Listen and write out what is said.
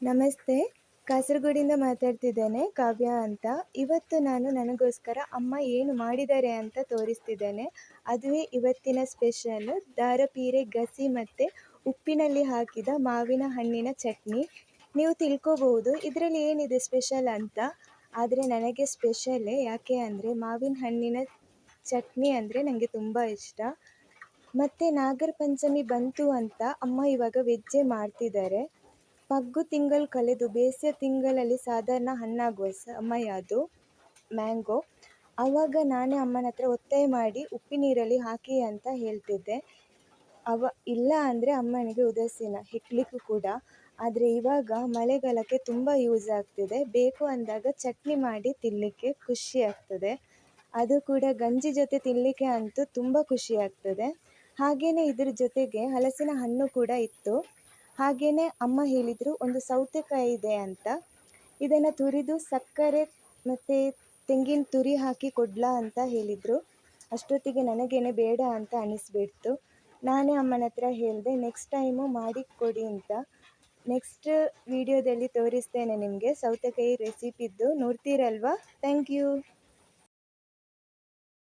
ನಮಸ್ತೆ. ಕಾಸರಗೋಡಿಂದ ಮಾತಾಡ್ತಿದ್ದೇನೆ, ಕಾವ್ಯ ಅಂತ. ಇವತ್ತು ನಾನು ನನಗೋಸ್ಕರ ಅಮ್ಮ ಏನು ಮಾಡಿದ್ದಾರೆ ಅಂತ ತೋರಿಸ್ತಿದ್ದೇನೆ. ಅದುವೇ ಇವತ್ತಿನ ಸ್ಪೆಷಲ್ಲು ದಾರಪೀರೆ ಗಸಿ ಮತ್ತು ಉಪ್ಪಿನಲ್ಲಿ ಹಾಕಿದ ಮಾವಿನ ಹಣ್ಣಿನ ಚಟ್ನಿ. ನೀವು ತಿಳ್ಕೊಬಹುದು ಇದರಲ್ಲಿ ಏನಿದೆ ಸ್ಪೆಷಲ್ ಅಂತ. ಆದರೆ ನನಗೆ ಸ್ಪೆಷಲ್ಲೇ, ಯಾಕೆ ಅಂದರೆ ಮಾವಿನ ಹಣ್ಣಿನ ಚಟ್ನಿ ಅಂದರೆ ನನಗೆ ತುಂಬ ಇಷ್ಟ. ಮತ್ತು ನಾಗರ ಪಂಚಮಿ ಬಂತು ಅಂತ ಅಮ್ಮ ಇವಾಗ ವೆಜ್ಜೇ ಮಾಡ್ತಿದ್ದಾರೆ. ಪಗ್ಗು ತಿಂಗಳು ಕಳೆದು ಬೇಸಿಗೆ ತಿಂಗಳಲ್ಲಿ ಸಾಧಾರಣ ಹಣ್ಣಾಗುವ ಸಮಯ ಅದು, ಮ್ಯಾಂಗೋ. ಆವಾಗ ನಾನೇ ಅಮ್ಮನ ಹತ್ರ ಒತ್ತಾಯ ಮಾಡಿ ಉಪ್ಪಿನೀರಲ್ಲಿ ಹಾಕಿ ಅಂತ ಹೇಳ್ತಿದ್ದೆ. ಇಲ್ಲ ಅಂದರೆ ಅಮ್ಮನಿಗೆ ಉದಾಸೀನ ಹೆಕ್ಲಿಕ್ಕೂ ಕೂಡ. ಆದರೆ ಇವಾಗ ಮಳೆಗಾಲಕ್ಕೆ ತುಂಬ ಯೂಸ್ ಆಗ್ತಿದೆ. ಬೇಕು ಅಂದಾಗ ಚಟ್ನಿ ಮಾಡಿ ತಿನ್ನಲಿಕ್ಕೆ ಖುಷಿ ಆಗ್ತದೆ. ಅದು ಕೂಡ ಗಂಜಿ ಜೊತೆ ತಿನ್ನಲಿಕ್ಕೆ ಅಂತೂ ತುಂಬ ಖುಷಿ ಆಗ್ತದೆ. ಹಾಗೆಯೇ ಇದ್ರ ಜೊತೆಗೆ ಹಲಸಿನ ಹಣ್ಣು ಕೂಡ ಇತ್ತು. ಹಾಗೆಯೇ ಅಮ್ಮ ಹೇಳಿದರು ಒಂದು ಸೌತೆಕಾಯಿ ಇದೆ ಅಂತ. ಇದನ್ನು ತುರಿದು ಸಕ್ಕರೆ ಮತ್ತು ತೆಂಗಿನ ತುರಿ ಹಾಕಿ ಕೊಡ್ಲಾ ಅಂತ ಹೇಳಿದರು. ಅಷ್ಟೊತ್ತಿಗೆ ನನಗೇನೆ ಬೇಡ ಅಂತ ಅನಿಸ್ಬಿಡ್ತು. ನಾನೇ ಅಮ್ಮನ ಹತ್ರ ಹೇಳಿದೆ, ನೆಕ್ಸ್ಟ್ ಟೈಮು ಮಾಡಿ ಕೊಡಿ ಅಂತ. ನೆಕ್ಸ್ಟ್ ವಿಡಿಯೋದಲ್ಲಿ ತೋರಿಸ್ತೇನೆ ನಿಮಗೆ ಸೌತೆಕಾಯಿ ರೆಸಿಪಿದ್ದು, ನೋಡ್ತೀರಲ್ವಾ? Thank you.